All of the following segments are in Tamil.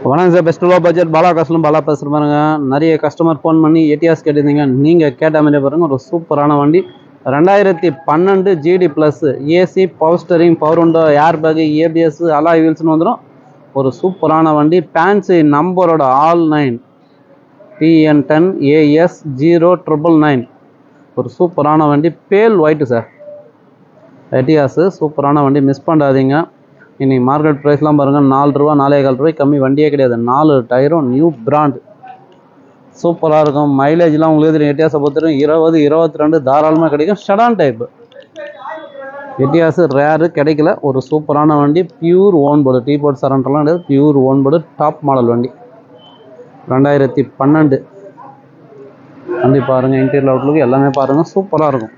வணக்கம் sir. Best low budget Bala காசுலும் பாலா பேசுகிற பாருங்க. நிறைய கஸ்டமர் ஃபோன் பண்ணி ஏடிஎஸ் கேட்டிருந்தீங்க. நீங்கள் கேட்ட மாதிரி பாருங்கள், ஒரு சூப்பரான வண்டி 2012 GT plus AC power steering power window air bag ABS alloy வீல்ஸ்னு வந்துடும். ஒரு சூப்பரான வண்டி. ஃபேன்சி நம்பரோட ஆல் 9 TN10 AS 0999. ஒரு சூப்பரான வண்டி. பேல் ஒயிட்டு சார். ஏடிஎஸ் சூப்பரான வண்டி, மிஸ் பண்ணாதீங்க. இன்றைக்கி மார்க்கெட் ப்ரைஸ்லாம் பாருங்கள், 4 ரூபா 4.25 ரூபாய்க்கு கம்மி வண்டியே கிடையாது. 4 டயரும் நியூ பிராண்ட், சூப்பராக இருக்கும். மைலேஜ்லாம் உங்களுக்கு தெரியும். எட்டியாஸை பொறுத்தவரைக்கும் 20 22 தாராளமாக கிடைக்கும். ஷடான் டைப்பு எட்டியாஸ் ரேரு கிடைக்கல. ஒரு சூப்பரான வண்டி. Pure own board, T board சரண்டர்லாம் கிடையாது. Pure own board, top model வண்டி. 2012 வண்டி பாருங்கள். இன்டீரியர் அவுட்லுக்கு எல்லாமே பாருங்கள், சூப்பராக இருக்கும்.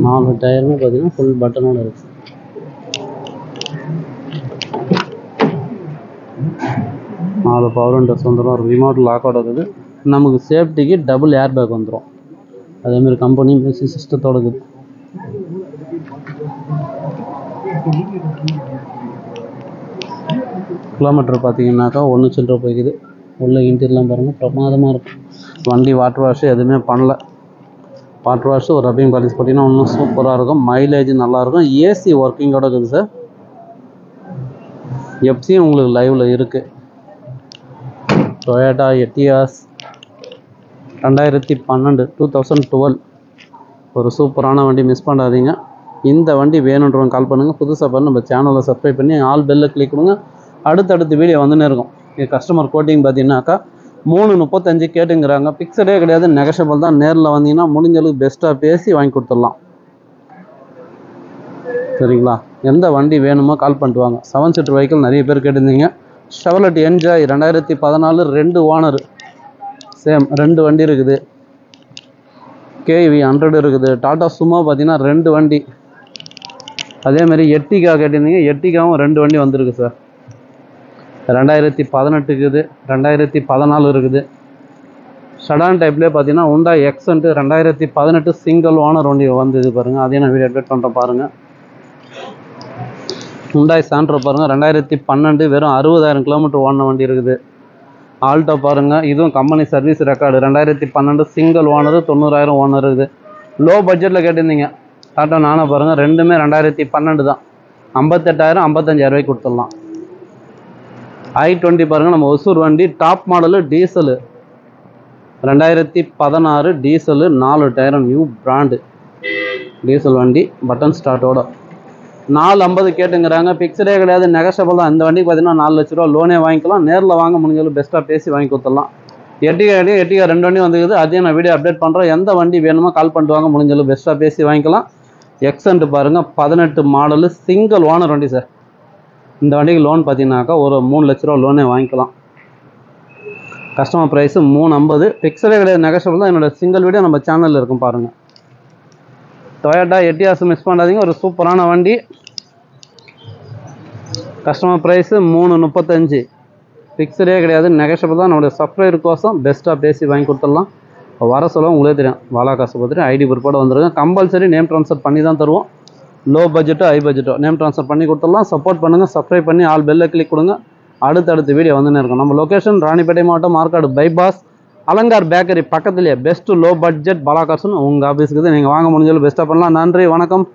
நாலு டயருமே பார்த்தீங்கன்னா ஃபுல் பட்டனோட இருக்கு. நாலு பவர் விண்டோஸ் வந்துடும். ஒரு ரிமோட் லாக் அவுட் இருக்குது. நமக்கு சேஃப்டிக்கு டபுள் ஏர் பேக் வந்துடும். அதேமாதிரி கம்பெனி மியூசிக் சிஸ்டத்தோடு இருக்குது. கிலோமீட்டர் பார்த்தீங்கன்னாக்கா 1 சில்லரை போய்க்குது. உள்ள இன்டீரியர்லாம் பாருங்கள், பிரமாதமாக இருக்கும். வண்டி வாட்டர் வாஷ் எதுவுமே பண்ணல. வாட்டர் வாஷ் ஒரு ரப்பிங் பாலிஷ் போட்டிங்கன்னா இன்னும் சூப்பராக இருக்கும். மைலேஜ் நல்லாயிருக்கும். ஏசி ஒர்க்கிங்கோட இருக்குது சார். எஃப்சியும் உங்களுக்கு லைவில் இருக்குது. டொயோட்டா எட்டியாஸ் 2012 ஒரு சூப்பரான வண்டி, மிஸ் பண்ணாதீங்க. இந்த வண்டி வேணுன்றவங்க கால் பண்ணுங்கள். புதுசாக பண்ணி நம்ம சேனலை சப்ஸ்கிரைப் பண்ணி ஆல் பெல்லை கிளிக் பண்ணுங்க. அடுத்தடுத்து வீடியோ வந்துன்னே இருக்கும். இது கஸ்டமர் கோட்டிங் பார்த்தீங்கன்னாக்கா 335 கேட்டுங்கிறாங்க. பிக்சடே கிடையாது, நெகஷபிள் தான். நேரில் வந்தீங்கன்னா முடிஞ்சளவுக்கு பெஸ்ட்டாக பேசி வாங்கி கொடுத்துடலாம். சரிங்களா? எந்த வண்டி வேணுமோ கால் பண்ணிட்டு வாங்க. 7 சீட்டர் வெஹிக்கிள் நிறைய பேர் கேட்டிருந்தீங்க. ஷெவர்லெட் என்ஜாய் 2014 2 ஓனர், சேம் 2 வண்டி இருக்குது. கேவி 100 இருக்குது. டாடா சுமோ பார்த்தீங்கன்னா 2 வண்டி. அதேமாதிரி எர்டிகா கேட்டிருந்தீங்க. எர்டிகாவும் 2 வண்டி வந்திருக்கு சார். 2018 இருக்குது, 2014 இருக்குது. ஷடான் டைப்லேயே பார்த்தீங்கன்னா ஹுண்டாய் எக்ஸன்ட் 2018 சிங்கிள் ஓனர் வண்டி வந்தது பாருங்கள். அதையும் நான் வீடியோ அப்டேட் பண்ணுறேன் பாருங்கள். ஹுண்டாய் சாண்ட்ரோ பாருங்கள், 2012 வெறும் 60,000 கிலோமீட்டர் ஓடின வண்டி இருக்குது. ஆல்டோ பாருங்கள், இதுவும் company service record. 2012 single owner, 90,000 owner இருக்குது. லோ பட்ஜெட்டில் கேட்டிருந்தீங்க. டாட்டா நானோ பாருங்கள், ரெண்டுமே 2012 தான். 58,000 55,000 ரூபாய்க்கு கொடுத்துடலாம். i20 பாருங்கள், நம்ம ஒசூர் வண்டி, டாப் மாடலு, டீசலு 2016 டீசலு, 4 டயரும் நியூ பிராண்டு டீசல் வண்டி, பட்டன் ஸ்டார்ட்டோட 450 கேட்டுங்கிறாங்க. பிக்சடே கிடையாது, நெகஷபிள் தான். இந்த வண்டிக்கு பார்த்தீங்கன்னா 4 லட்ச ரூபா லோனே வாங்கிக்கலாம். நேரில் வாங்க முடிஞ்சாலும் பெஸ்ட்டாக பேசி வாங்கி கொடுத்துடலாம். எர்டிகா 2 வண்டி வந்துக்குது. அதையும் நான் வீடியோ அப்டேட் பண்ணுறேன். எந்த வண்டி வேணுமோ கால் பண்ணிட்டு வாங்க, முடிஞ்சாலும் பெஸ்ட்டாக பேசி வாங்கிக்கலாம். எக்ஸன்ட் பாருங்கள், 18 மாடலு, சிங்கிள் ஓனர் வண்டி சார். இந்த வண்டிக்கு லோன் பார்த்தீங்கன்னாக்கா ஒரு 3 லட்ச ரூபா லோனே வாங்கிக்கலாம். Customer price 350. பிக்சரே கிடையாது, நெகஷபிள் தான். என்னோடய சிங்கிள் வீடியோ நம்ம சேனலில் இருக்கும் பாருங்கள். டொயோட்டா எட்டியாஸ் மிஸ் பண்ணாதீங்க. ஒரு சூப்பரான வண்டி. Customer price 335. பிக்சரே கிடையாது, நெகஷபிள் தான். நம்மளுடைய சப்ஸ்கிரைபர் கோசம் பெஸ்ட்டாக பேசி வாங்கி கொடுத்துடலாம். வர சொல்ல உங்களே தெரியும். வாலா காசு பார்த்துட்டு ஐடி ப்ரூஃபோடு வந்துருங்க. கம்பல்சரி நேம் ட்ரான்ஸ்ஃபர் பண்ணி தான் தருவோம். லோ பட்ஜெட்டோ ஹை பட்ஜெட்டோ நேம் ட்ரான்ஸ்ஃபர் பண்ணி கொடுத்துடலாம். சப்போர்ட் பண்ணுங்கள், சப்ஸ்கிரைப் பண்ணி ஆல் பெல்லை கிளிக் கொடுங்க. அடுத்தடுத்து வீடியோ வந்துன்னு இருக்கும். நம்ம லொக்கேஷன் ராணிப்பேட்டை மாவட்டம், மார்க்காடு பைபாஸ், அலங்கார் பேக்கரி பக்கத்துலேயே பெஸ்ட்டு லோ பட்ஜெட் பாலா காசுன்னு உங்கள் ஆஃபீஸுக்கு நீங்கள் வாங்க முடிஞ்சாலும் பெஸ்ட்டாக பண்ணலாம். நன்றி, வணக்கம்.